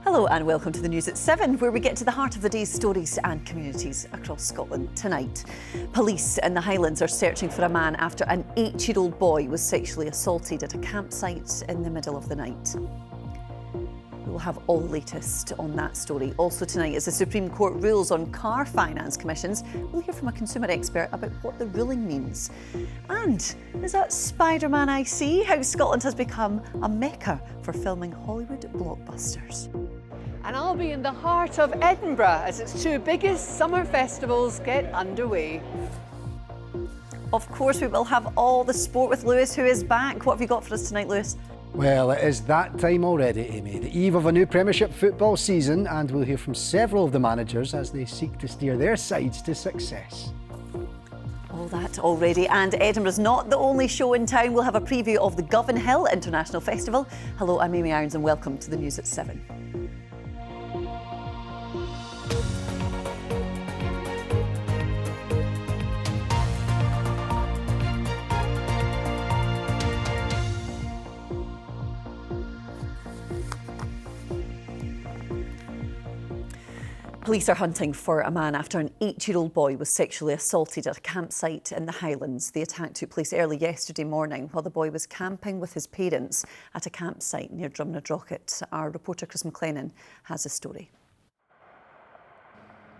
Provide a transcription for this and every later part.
Hello and welcome to the News at 7, where we get to the heart of the day's stories and communities across Scotland tonight. Police in the Highlands are searching for a man after an 8-year-old boy was sexually assaulted at a campsite in the middle of the night. We'll have all the latest on that story. Also tonight, as the Supreme Court rules on car finance commissions, we'll hear from a consumer expert about what the ruling means. And is that Spider-Man I see? How Scotland has become a mecca for filming Hollywood blockbusters. And I'll be in the heart of Edinburgh as its two biggest summer festivals get underway. Of course, we will have all the sport with Lewis, who is back. What have you got for us tonight, Lewis? Well, it is that time already, Amy. The eve of a new Premiership football season, and we'll hear from several of the managers as they seek to steer their sides to success. All that already, and Edinburgh's not the only show in town. We'll have a preview of the Govanhill International Festival. Hello, I'm Amy Irons and welcome to the News at 7. Police are hunting for a man after an 8-year-old boy was sexually assaulted at a campsite in the Highlands. The attack took place early yesterday morning while the boy was camping with his parents at a campsite near Drumnadrochit. Our reporter Chris McLennan has a story.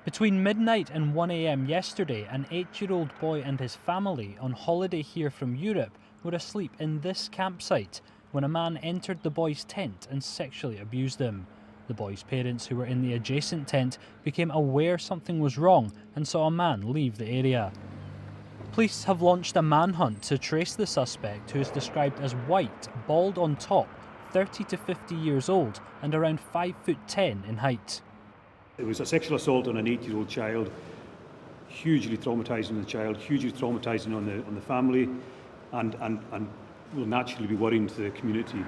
Between midnight and 1 a.m. yesterday, an 8-year-old boy and his family on holiday here from Europe were asleep in this campsite when a man entered the boy's tent and sexually abused him. The boy's parents, who were in the adjacent tent, became aware something was wrong and saw a man leave the area. Police have launched a manhunt to trace the suspect, who is described as white, bald on top, 30 to 50 years old and around 5'10" in height. It was a sexual assault on an 8-year-old child, hugely traumatising on the child, hugely traumatising on the family, and will naturally be worrying to the community.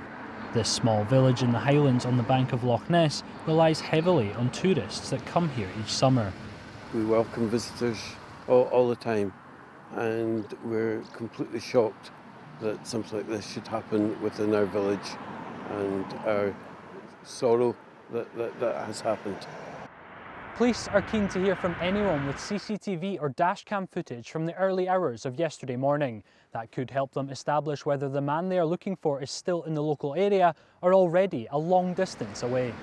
This small village in the Highlands on the bank of Loch Ness relies heavily on tourists that come here each summer. We welcome visitors all the time, and we're completely shocked that something like this should happen within our village, and our sorrow that has happened. Police are keen to hear from anyone with CCTV or dashcam footage from the early hours of yesterday morning. That could help them establish whether the man they are looking for is still in the local area or already a long distance away.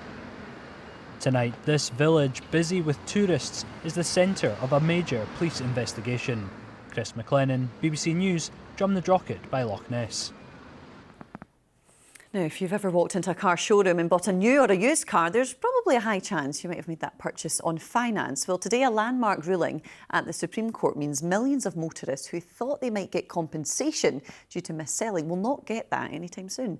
Tonight, this village, busy with tourists, is the centre of a major police investigation. Chris McLennan, BBC News, Drumnadrochit by Loch Ness. Now, if you've ever walked into a car showroom and bought a new or a used car, there's probably a high chance you might have made that purchase on finance. Well, today a landmark ruling at the Supreme Court means millions of motorists who thought they might get compensation due to mis-selling will not get that anytime soon.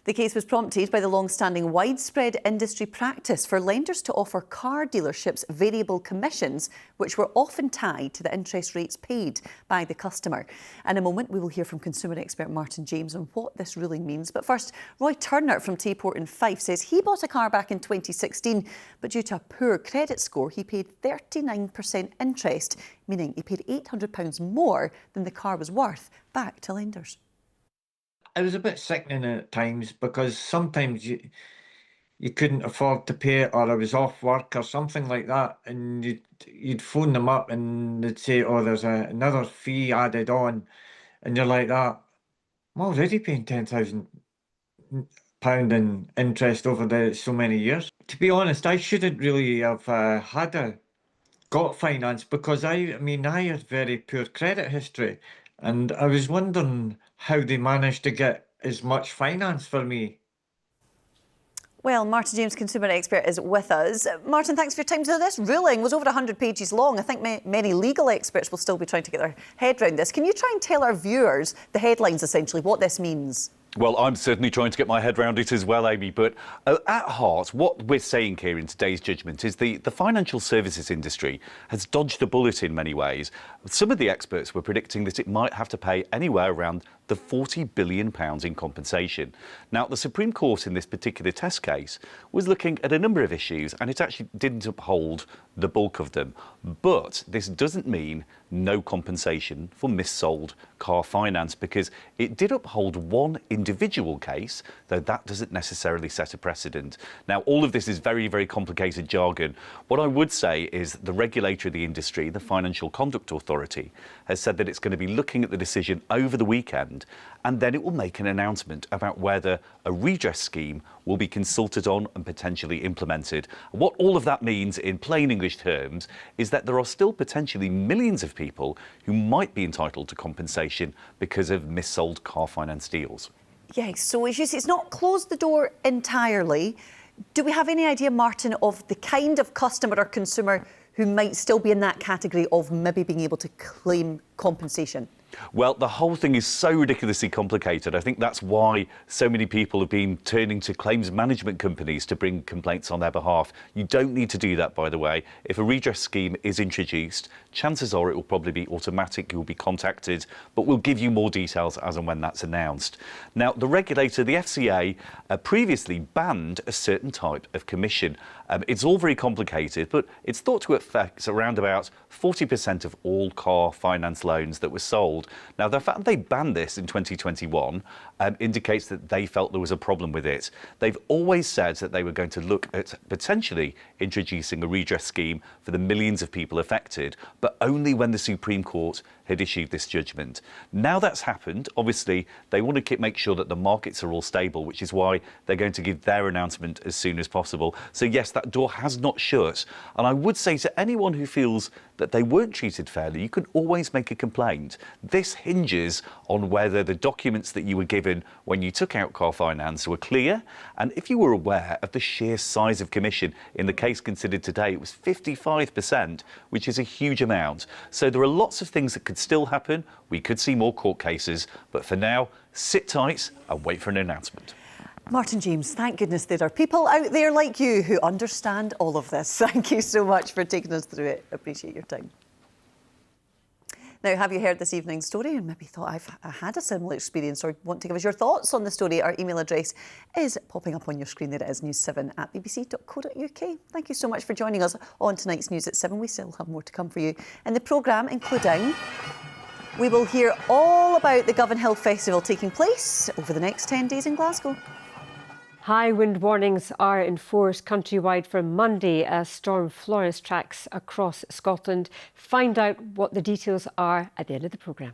The case was prompted by the long-standing widespread industry practice for lenders to offer car dealerships variable commissions, which were often tied to the interest rates paid by the customer. In a moment, we will hear from consumer expert Martin James on what this ruling means. But first, Roy Turner from Tayport in Fife says he bought a car back in 2016, but due to a poor credit score, he paid 39% interest, meaning he paid £800 more than the car was worth back to lenders. It was a bit sickening at times because sometimes you couldn't afford to pay it, or I was off work or something like that, and you'd phone them up and they'd say, oh, there's another fee added on, and you're like that. I'm already paying £10,000 in interest over so many years. To be honest, I shouldn't really have got finance because I had very poor credit history, and I was wondering how they managed to get as much finance for me. Well, Martin James, consumer expert, is with us. Martin, thanks for your time. So this ruling was over 100 pages long. I think many legal experts will still be trying to get their head around this. Can you try and tell our viewers the headlines, essentially, what this means? Well, I'm certainly trying to get my head around it as well, Amy, but at heart, what we're saying here in today's judgment is the financial services industry has dodged a bullet in many ways. Some of the experts were predicting that it might have to pay anywhere around the £40 billion in compensation. Now, the Supreme Court in this particular test case was looking at a number of issues, and it actually didn't uphold the bulk of them. But this doesn't mean no compensation for missold car finance, because it did uphold one individual case, though that doesn't necessarily set a precedent. Now, all of this is very, very complicated jargon. What I would say is the regulator of the industry, the Financial Conduct Authority, has said that it's going to be looking at the decision over the weekend, and then it will make an announcement about whether a redress scheme will be consulted on and potentially implemented. What all of that means in plain English terms is that there are still potentially millions of people who might be entitled to compensation because of missold car finance deals. Yes, so as you say, it's not closed the door entirely. Do we have any idea, Martin, of the kind of customer or consumer who might still be in that category of maybe being able to claim compensation? Well, the whole thing is so ridiculously complicated. I think that's why so many people have been turning to claims management companies to bring complaints on their behalf. You don't need to do that, by the way. If a redress scheme is introduced, chances are it will probably be automatic. You'll be contacted, but we'll give you more details as and when that's announced. Now, the regulator, the FCA, previously banned a certain type of commission. It's all very complicated, but it's thought to affect around about 40% of all car finance loans that were sold. Now, the fact they banned this in 2021 indicates that they felt there was a problem with it. They've always said that they were going to look at potentially introducing a redress scheme for the millions of people affected, but only when the Supreme Court had issued this judgment. Now that's happened, obviously, they want to make sure that the markets are all stable, which is why they're going to give their announcement as soon as possible. So yes, that door has not shut. And I would say to anyone who feels that they weren't treated fairly, you can always make a complaint. This hinges on whether the documents that you were given when you took out car finance were clear, and if you were aware of the sheer size of commission. In the case considered today, it was 55%, which is a huge amount. So there are lots of things that could still happen. We could see more court cases, but for now, sit tight and wait for an announcement. Martin James, thank goodness there are people out there like you who understand all of this. Thank you so much for taking us through it. Appreciate your time. Now, have you heard this evening's story and maybe thought I had a similar experience, or want to give us your thoughts on the story? Our email address is popping up on your screen. There it is, news7@bbc.co.uk. Thank you so much for joining us on tonight's News at 7. We still have more to come for you in the programme, including we will hear all about the Govanhill Festival taking place over the next 10 days in Glasgow. High wind warnings are in force countrywide from Monday as Storm Florence tracks across Scotland. Find out what the details are at the end of the programme.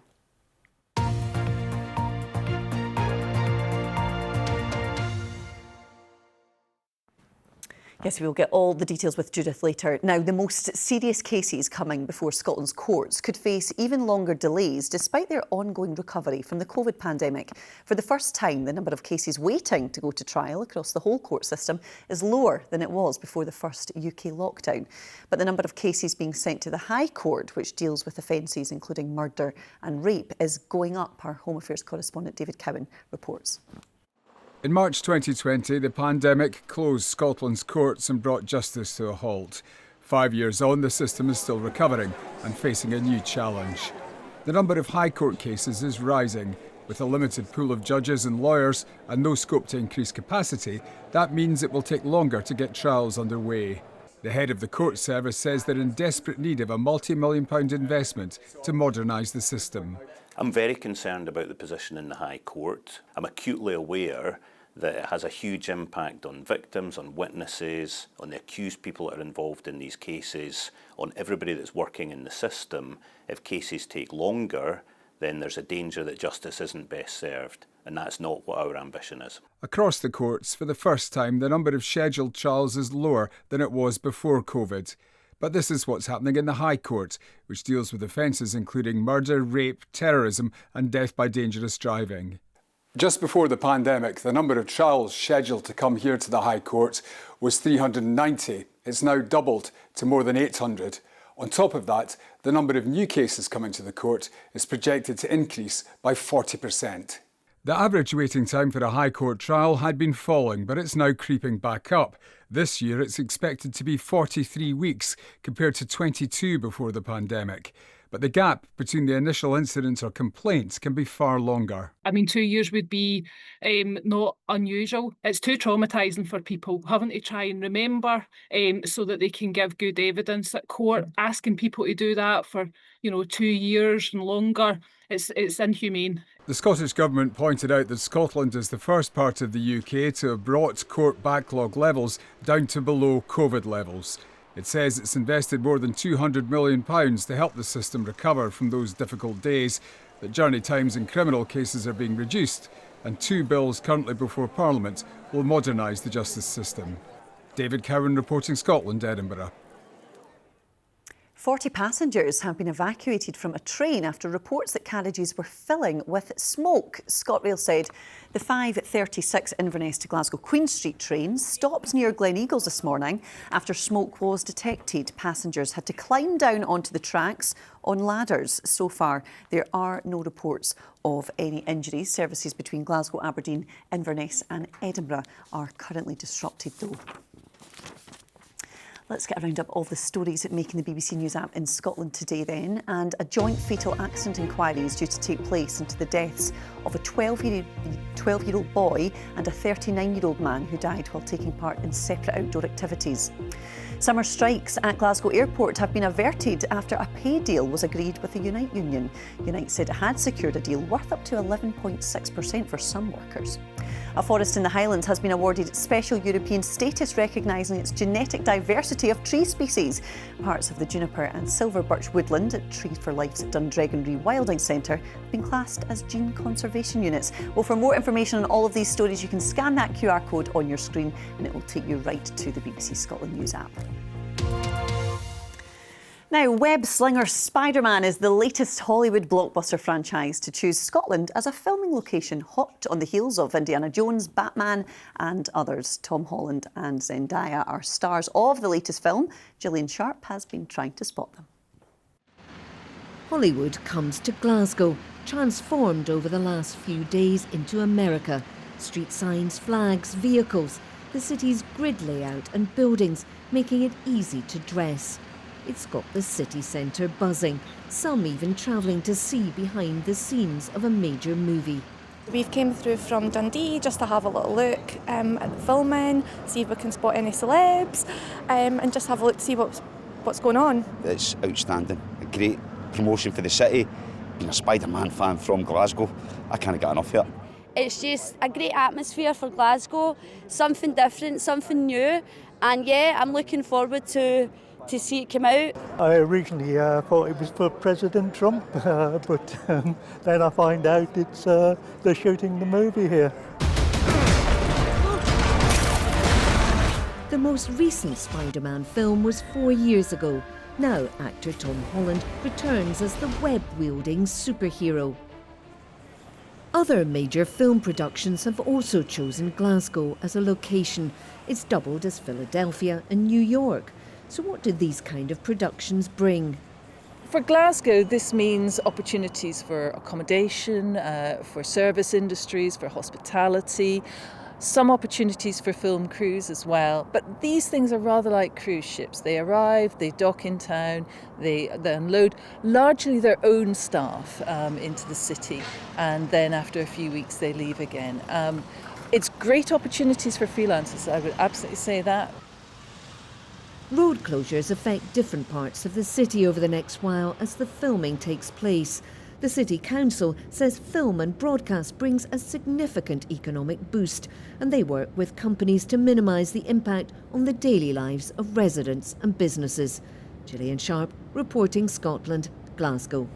Yes, we'll get all the details with Judith later. Now, the most serious cases coming before Scotland's courts could face even longer delays despite their ongoing recovery from the COVID pandemic. For the first time, the number of cases waiting to go to trial across the whole court system is lower than it was before the first UK lockdown. But the number of cases being sent to the High Court, which deals with offences including murder and rape, is going up. Our Home Affairs correspondent David Cowan reports. In March 2020, the pandemic closed Scotland's courts and brought justice to a halt. 5 years on, the system is still recovering and facing a new challenge. The number of High Court cases is rising. With a limited pool of judges and lawyers and no scope to increase capacity, that means it will take longer to get trials underway. The head of the court service says they're in desperate need of a multi-million-pound investment to modernise the system. I'm very concerned about the position in the High Court. I'm acutely aware that it has a huge impact on victims, on witnesses, on the accused people that are involved in these cases, on everybody that's working in the system. If cases take longer, then there's a danger that justice isn't best served, and that's not what our ambition is. Across the courts, for the first time, the number of scheduled trials is lower than it was before COVID. But this is what's happening in the High Court, which deals with offences including murder, rape, terrorism and death by dangerous driving. Just before the pandemic, the number of trials scheduled to come here to the High Court was 390. It's now doubled to more than 800. On top of that, the number of new cases coming to the court is projected to increase by 40%. The average waiting time for a High Court trial had been falling, but it's now creeping back up. This year it's expected to be 43 weeks compared to 22 before the pandemic. But the gap between the initial incident or complaints can be far longer. I mean, 2 years would be not unusual. It's too traumatising for people having to try and remember so that they can give good evidence at court. Asking people to do that for, 2 years and longer, it's inhumane. The Scottish Government pointed out that Scotland is the first part of the UK to have brought court backlog levels down to below COVID levels. It says it's invested more than £200 million to help the system recover from those difficult days, that journey times in criminal cases are being reduced, and 2 bills currently before Parliament will modernise the justice system. David Cowan reporting Scotland, Edinburgh. 40 passengers have been evacuated from a train after reports that carriages were filling with smoke. ScotRail said the 5:36 Inverness to Glasgow Queen Street train stopped near Gleneagles this morning after smoke was detected. Passengers had to climb down onto the tracks on ladders. So far, there are no reports of any injuries. Services between Glasgow, Aberdeen, Inverness and Edinburgh are currently disrupted though. Let's get a round up of the stories making the BBC News app in Scotland today then. And a joint fatal accident inquiry is due to take place into the deaths of a 12-year-old boy and a 39-year-old man who died while taking part in separate outdoor activities. Summer strikes at Glasgow Airport have been averted after a pay deal was agreed with the Unite union. Unite said it had secured a deal worth up to 11.6% for some workers. A forest in the Highlands has been awarded special European status recognising its genetic diversity of tree species. Parts of the juniper and silver birch woodland at Tree for Life's Dundregan Rewilding Centre have been classed as gene conservation units. Well, for more information on all of these stories, you can scan that QR code on your screen and it will take you right to the BBC Scotland News app. Now, web slinger Spider-Man is the latest Hollywood blockbuster franchise to choose Scotland as a filming location, hot on the heels of Indiana Jones, Batman and others. Tom Holland and Zendaya are stars of the latest film. Gillian Sharp has been trying to spot them. Hollywood comes to Glasgow, transformed over the last few days into America. Street signs, flags, vehicles, the city's grid layout and buildings, making it easy to dress. It's got the city centre buzzing, some even travelling to see behind the scenes of a major movie. We've came through from Dundee just to have a little look at the filming, see if we can spot any celebs, and just have a look to see what's going on. It's outstanding, a great promotion for the city. Being a Spider-Man fan from Glasgow, I can't get enough here. It's just a great atmosphere for Glasgow, something different, something new, and yeah, I'm looking forward to see it come out. I originally thought it was for President Trump, but then I find out it's they're shooting the movie here. The most recent Spider-Man film was 4 years ago. Now actor Tom Holland returns as the web-wielding superhero. Other major film productions have also chosen Glasgow as a location. It's doubled as Philadelphia and New York. So what do these kind of productions bring? For Glasgow, this means opportunities for accommodation, for service industries, for hospitality, some opportunities for film crews as well. But these things are rather like cruise ships. They arrive, they dock in town, they unload largely their own staff into the city, and then after a few weeks they leave again. It's great opportunities for freelancers, I would absolutely say that. Road closures affect different parts of the city over the next while as the filming takes place. The City Council says film and broadcast brings a significant economic boost, and they work with companies to minimise the impact on the daily lives of residents and businesses. Gillian Sharp, reporting Scotland, Glasgow.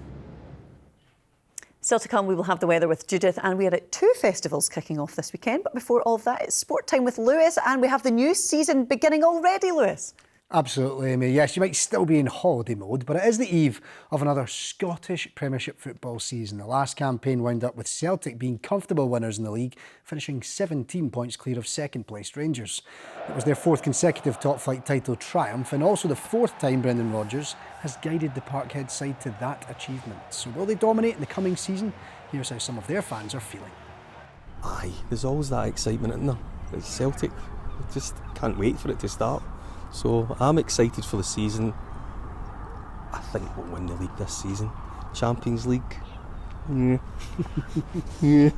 Still to come, we will have the weather with Judith, and we are at 2 festivals kicking off this weekend. But before all of that, it's sport time with Lewis, and we have the new season beginning already, Lewis. Absolutely, Amy. Yes, you might still be in holiday mode, but it is the eve of another Scottish Premiership football season. The last campaign wound up with Celtic being comfortable winners in the league, finishing 17 points clear of second-placed Rangers. It was their 4th consecutive top-flight title triumph, and also the 4th time Brendan Rodgers has guided the Parkhead side to that achievement. So will they dominate in the coming season? Here's how some of their fans are feeling. Aye, there's always that excitement in there. It's Celtic. I just can't wait for it to start. So I'm excited for the season. I think we'll win the league this season. Champions League. Yeah.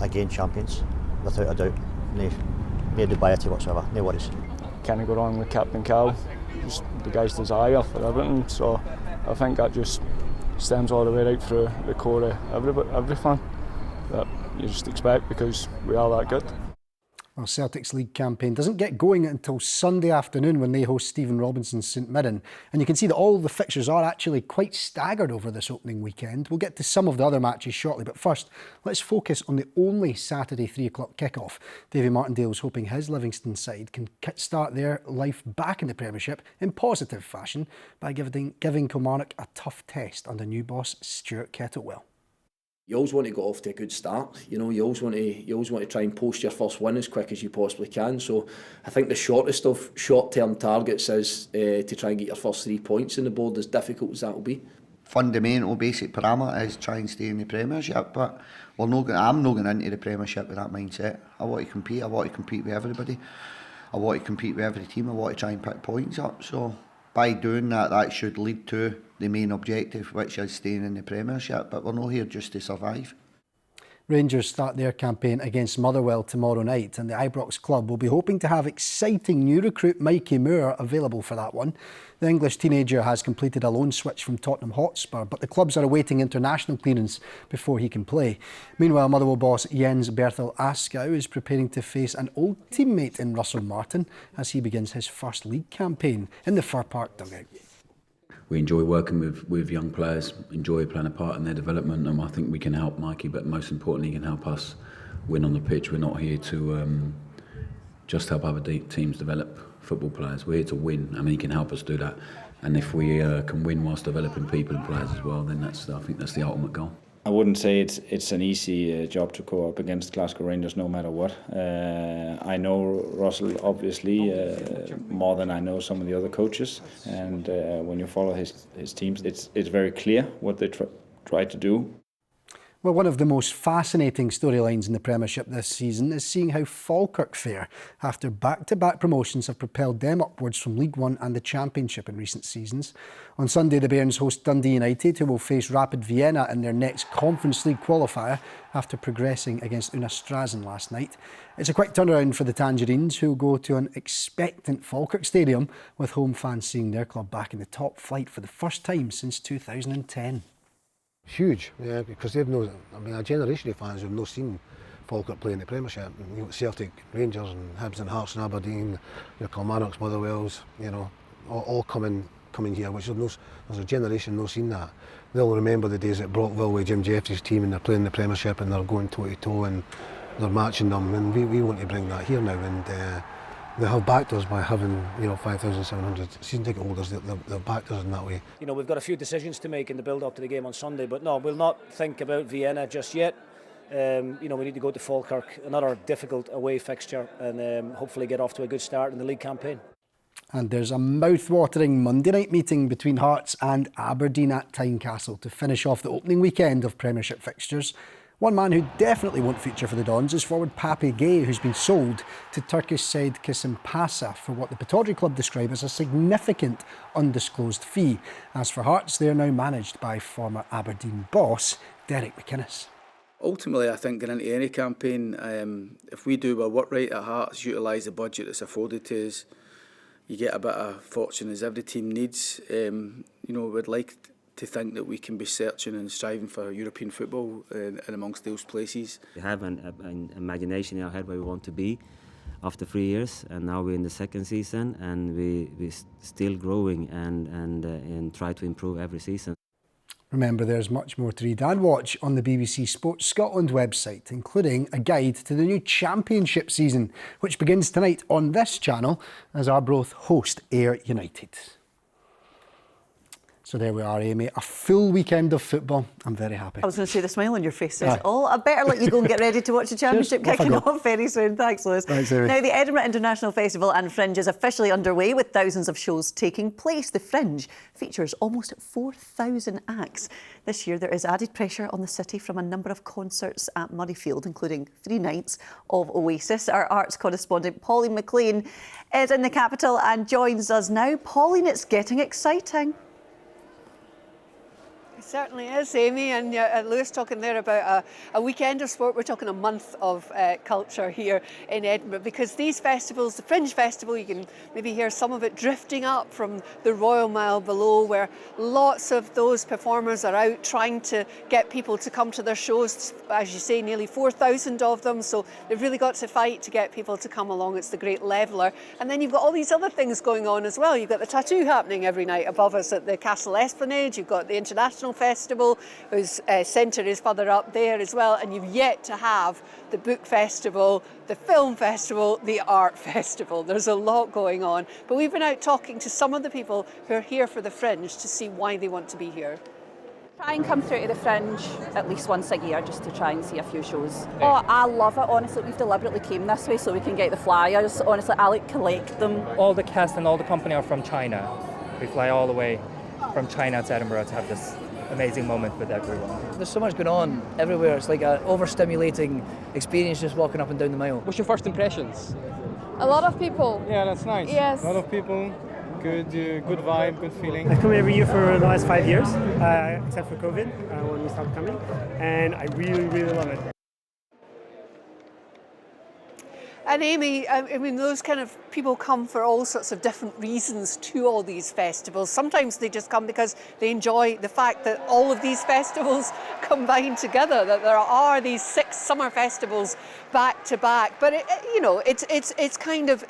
Again, champions, without a doubt. No dubiety whatsoever, no worries. Can't go wrong with Captain Cal. Just the guy's desire for everything. So I think that just stems all the way right through the core of every fan that you just expect, because we are that good. Well, Celtic's league campaign doesn't get going until Sunday afternoon when they host Stephen Robinson's St Mirren. And you can see that all the fixtures are actually quite staggered over this opening weekend. We'll get to some of the other matches shortly, but first, let's focus on the only Saturday 3 o'clock kickoff. Davy Martindale's hoping his Livingston side can start their life back in the Premiership in positive fashion by giving Kilmarnock a tough test under new boss Stuart Kettlewell. You always want to get off to a good start. You know, you always want to try and post your first win as quick as you possibly can. So I think the shortest of short-term targets is to try and get your first 3 points on the board, as difficult as that will be. Fundamental basic parameter is try and stay in the Premiership, but I'm not going into the Premiership with that mindset. I want to compete. I want to compete with everybody. I want to compete with every team. I want to try and pick points up. So by doing that, that should lead to the main objective, which is staying in the Premiership, but we're not here just to survive. Rangers start their campaign against Motherwell tomorrow night, and the Ibrox club will be hoping to have exciting new recruit Mikey Moore available for that one. The English teenager has completed a loan switch from Tottenham Hotspur, but the clubs are awaiting international clearance before he can play. Meanwhile, Motherwell boss Jens Bertel Askau is preparing to face an old teammate in Russell Martin as he begins his first league campaign in the Fir Park dugout. We enjoy working with young players, enjoy playing a part in their development, and I think we can help Mikey, but most importantly, he can help us win on the pitch. We're not here to just help other teams develop football players. We're here to win, and he can help us do that. And if we can win whilst developing people and players as well, then I think that's the ultimate goal. I wouldn't say it's an easy job to go up against Glasgow Rangers no matter what. I know Russell obviously more than I know some of the other coaches, and when you follow his teams, it's very clear what they try to do. Well, one of the most fascinating storylines in the Premiership this season is seeing how Falkirk fare after back-to-back promotions have propelled them upwards from League One and the Championship in recent seasons. On Sunday, the Bairns host Dundee United, who will face Rapid Vienna in their next Conference League qualifier after progressing against Una Strazen last night. It's a quick turnaround for the Tangerines, who will go to an expectant Falkirk Stadium, with home fans seeing their club back in the top flight for the first time since 2010. Huge, yeah, because they've no, I mean, a generation of fans who've not seen Falkirk play in the Premiership. You know, Celtic, Rangers, and Hibs and Hearts and Aberdeen, Kilmarnock's, Motherwells, all coming here, which there's a generation not seen that. They'll remember the days at Brockville with Jim Jeffries' team, and they're playing the Premiership and they're going toe to toe and they're matching them, and we want to bring that here now. And they have backed us by having 5,700 season ticket holders. They've backed us in that way. You know, we've got a few decisions to make in the build-up to the game on Sunday, but no, we'll not think about Vienna just yet. We need to go to Falkirk, another difficult away fixture, and hopefully get off to a good start in the league campaign. And there's a mouth-watering Monday night meeting between Hearts and Aberdeen at Tynecastle to finish off the opening weekend of Premiership fixtures. One man who definitely won't feature for the Dons is forward Pape Gay, who's been sold to Turkish side Kasimpasa for what the Pittodrie club describe as a significant undisclosed fee. As for Hearts, they are now managed by former Aberdeen boss Derek McInnes. Ultimately, I think going into any campaign, if we do our work right at Hearts, utilise the budget that's afforded to us, you get a bit of fortune as every team needs. We'd like to think that we can be searching and striving for European football and amongst those places. We have an imagination in our head where we want to be after 3 years, and now we're in the second season, and we're still growing and try to improve every season. Remember, there's much more to read and watch on the BBC Sports Scotland website, including a guide to the new Championship season, which begins tonight on this channel as Arbroath host Ayr United. So there we are, Amy. A full weekend of football. I'm very happy. I was going to say, the smile on your face says, I better let you go and get ready to watch the Championship kicking off very soon. Thanks, Lewis. Thanks, Amy. Now, the Edinburgh International Festival and Fringe is officially underway with thousands of shows taking place. The Fringe features almost 4,000 acts. This year, there is added pressure on the city from a number of concerts at Murrayfield, including 3 nights of Oasis. Our arts correspondent, Pauline McLean, is in the capital and joins us now. Pauline, it's getting exciting. It certainly is, Amy, and Lewis talking there about a weekend of sport. We're talking a month of culture here in Edinburgh, because these festivals, the Fringe Festival, you can maybe hear some of it drifting up from the Royal Mile below, where lots of those performers are out trying to get people to come to their shows. As you say, nearly 4,000 of them, so they've really got to fight to get people to come along. It's the great leveller. And then you've got all these other things going on as well. You've got the tattoo happening every night above us at the Castle Esplanade. You've got the International Festival, whose centre is further up there as well, and you've yet to have the Book Festival, the Film Festival, the Art Festival. There's a lot going on, but we've been out talking to some of the people who are here for the Fringe to see why they want to be here. Try and come through to the Fringe at least once a year just to try and see a few shows. Oh, I love it, honestly. We've deliberately came this way so we can get the flyers. Honestly, I collect them. All the cast and all the company are from China. We fly all the way from China to Edinburgh to have this amazing moment with everyone. There's so much going on everywhere. It's like an overstimulating experience just walking up and down the mile. What's your first impressions? A lot of people. Yeah, that's nice. Yes. A lot of people. Good vibe, good feeling. I've come every year for the last 5 years, except for COVID, when we stopped coming, and I really, really love it. And Amy, I mean, those kind of people come for all sorts of different reasons to all these festivals. Sometimes they just come because they enjoy the fact that all of these festivals combine together, that there are these 6 summer festivals back to back. But it's kind of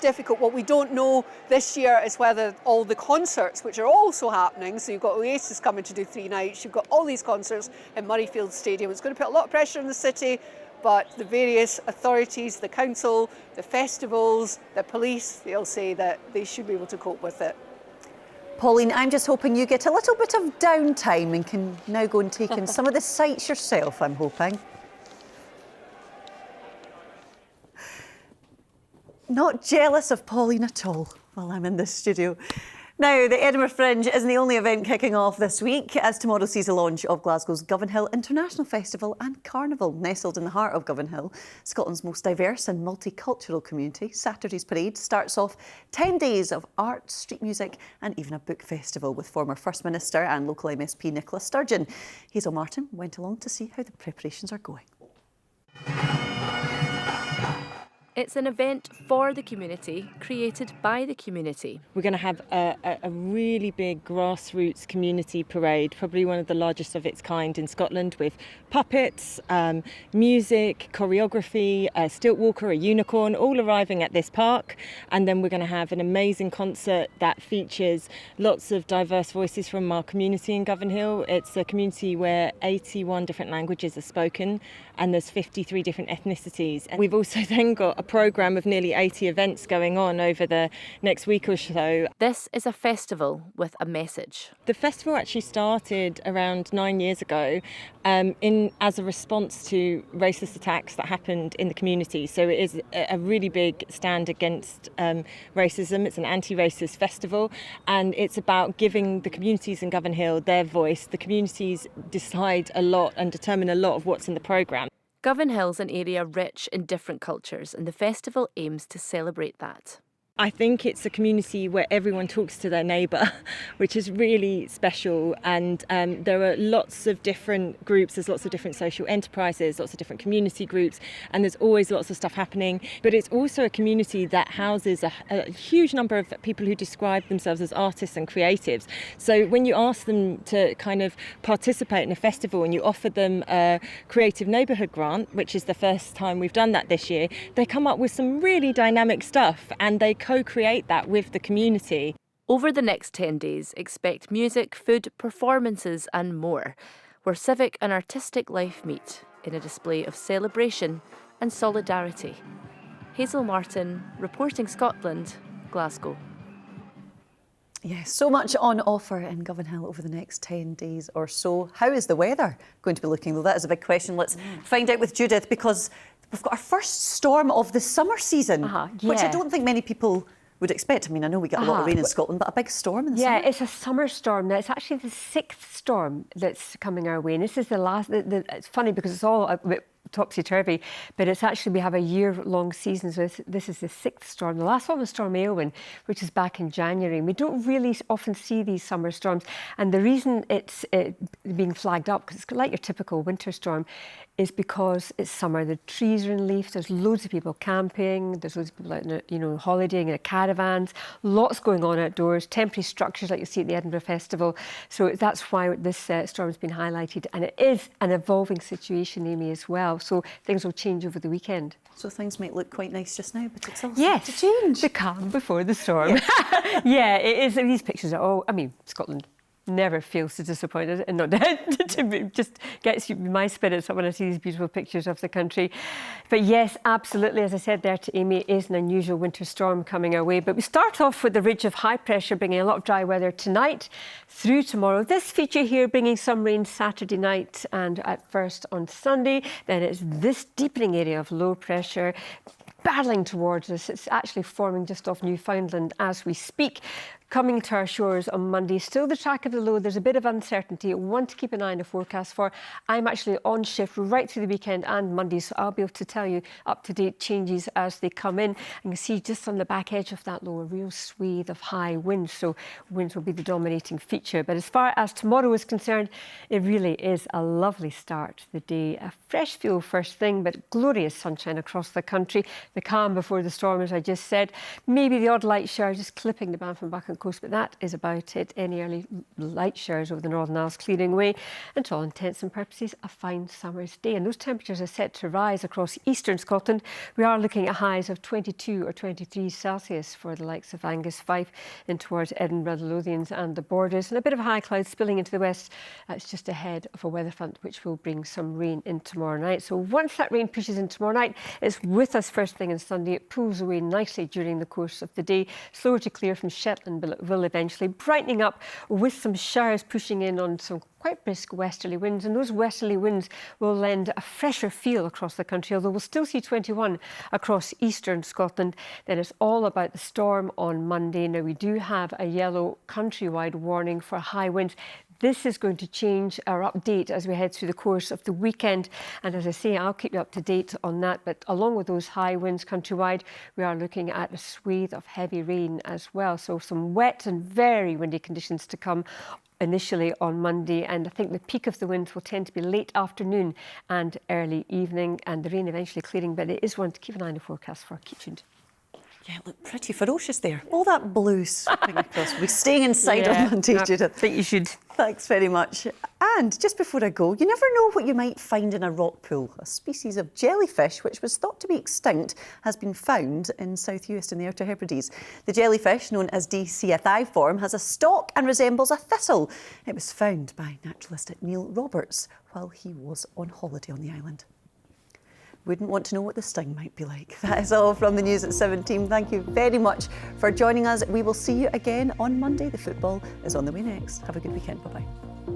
difficult. What we don't know this year is whether all the concerts, which are also happening, so you've got Oasis coming to do 3 nights, you've got all these concerts in Murrayfield Stadium. It's going to put a lot of pressure on the city. But the various authorities, the council, the festivals, the police, they all say that they should be able to cope with it. Pauline, I'm just hoping you get a little bit of downtime and can now go and take in some of the sights yourself, I'm hoping. Not jealous of Pauline at all while I'm in this studio. Now, the Edinburgh Fringe isn't the only event kicking off this week, as tomorrow sees the launch of Glasgow's Govanhill International Festival and Carnival. Nestled in the heart of Govanhill, Scotland's most diverse and multicultural community, Saturday's parade starts off 10 days of art, street music and even a book festival with former First Minister and local MSP Nicola Sturgeon. Hazel Martin went along to see how the preparations are going. It's an event for the community, created by the community. We're going to have a really big grassroots community parade, probably one of the largest of its kind in Scotland, with puppets, music, choreography, a stilt walker, a unicorn, all arriving at this park. And then we're going to have an amazing concert that features lots of diverse voices from our community in Govanhill. It's a community where 81 different languages are spoken and there's 53 different ethnicities. And we've also then got a programme of nearly 80 events going on over the next week or so. This is a festival with a message. The festival actually started around 9 years ago as a response to racist attacks that happened in the community. So it is a really big stand against racism. It's an anti-racist festival, and it's about giving the communities in Govanhill their voice. The communities decide a lot and determine a lot of what's in the programme. Govanhill's an area rich in different cultures, and the festival aims to celebrate that. I think it's a community where everyone talks to their neighbour, which is really special. And there are lots of different groups, there's lots of different social enterprises, lots of different community groups, and there's always lots of stuff happening. But it's also a community that houses a huge number of people who describe themselves as artists and creatives. So when you ask them to kind of participate in a festival and you offer them a creative neighbourhood grant, which is the first time we've done that this year, they come up with some really dynamic stuff, and they co-create that with the community. Over the next 10 days, expect music, food, performances and more, where civic and artistic life meet in a display of celebration and solidarity. Hazel Martin, reporting Scotland, Glasgow. Yes, so much on offer in Govanhill over the next 10 days or so. How is the weather going to be looking, though? That is a big question. Let's find out with Judith, because we've got our first storm of the summer season, which I don't think many people would expect. I mean, I know we get a lot of rain in Scotland, but a big storm in the summer? Yeah, it's a summer storm. Now, it's actually the 6th storm that's coming our way. And this is the last... it's funny because it's all topsy-turvy, but it's actually, we have a year-long season, so this is the 6th storm. The last one was Storm Aylwin, which is back in January, and we don't really often see these summer storms, and the reason it's being flagged up, because it's like your typical winter storm, is because it's summer. The trees are in leaf, there's loads of people camping, there's loads of people out, holidaying in caravans, lots going on outdoors, temporary structures like you see at the Edinburgh Festival, so that's why this storm has been highlighted, and it is an evolving situation, Amy, as well. So things will change over the weekend. So things might look quite nice just now, but it's all yes, to change. The calm before the storm. Yeah, it is. These pictures are Scotland never fails to disappoint us, and not just gets my spirits up when I see these beautiful pictures of the country. But yes, absolutely, as I said there to Amy, it is an unusual winter storm coming our way. But we start off with the ridge of high pressure bringing a lot of dry weather tonight through tomorrow. This feature here bringing some rain Saturday night and at first on Sunday. Then it's this deepening area of low pressure battling towards us. It's actually forming just off Newfoundland as we speak. Coming to our shores on Monday. Still the track of the low. There's a bit of uncertainty. One to keep an eye on the forecast for. I'm actually on shift right through the weekend and Monday, so I'll be able to tell you up-to-date changes as they come in. And you can see just on the back edge of that low, a real swathe of high winds. So winds will be the dominating feature. But as far as tomorrow is concerned, it really is a lovely start to the day. A fresh feel first thing, but glorious sunshine across the country. The calm before the storm, as I just said. Maybe the odd light shower just clipping the Banff and Buchan coast, but that is about it. Any early light showers over the Northern Isles clearing away, and to all intents and purposes, a fine summer's day. And those temperatures are set to rise across eastern Scotland. We are looking at highs of 22 or 23 Celsius for the likes of Angus, Fife, and towards Edinburgh, the Lothians and the borders. And a bit of high clouds spilling into the west. It's just ahead of a weather front which will bring some rain in tomorrow night. So once that rain pushes in tomorrow night, it's with us first thing on Sunday. It pulls away nicely during the course of the day. Slower to clear from Shetland, but it will eventually brightening up with some showers pushing in on some quite brisk westerly winds, and those westerly winds will lend a fresher feel across the country, although we'll still see 21 across eastern Scotland. Then it's all about the storm on Monday. Now we do have a yellow countrywide warning for high winds. This is going to change our update as we head through the course of the weekend. And as I say, I'll keep you up to date on that. But along with those high winds countrywide, we are looking at a swathe of heavy rain as well. So some wet and very windy conditions to come initially on Monday. And I think the peak of the winds will tend to be late afternoon and early evening, and the rain eventually clearing. But it is one to keep an eye on the forecast for. Keep tuned. Yeah, it looked pretty ferocious there. All that blue sweeping across. We're staying inside on Monday, Judith. I think you should. Thanks very much. And just before I go, you never know what you might find in a rock pool. A species of jellyfish, which was thought to be extinct, has been found in South Uist in the Outer Hebrides. The jellyfish, known as D. ceathiform, has a stalk and resembles a thistle. It was found by naturalist Neil Roberts while he was on holiday on the island. Wouldn't want to know what the sting might be like. That is all from the news at 17. Thank you very much for joining us. We will see you again on Monday. The football is on the way next. Have a good weekend. Bye-bye.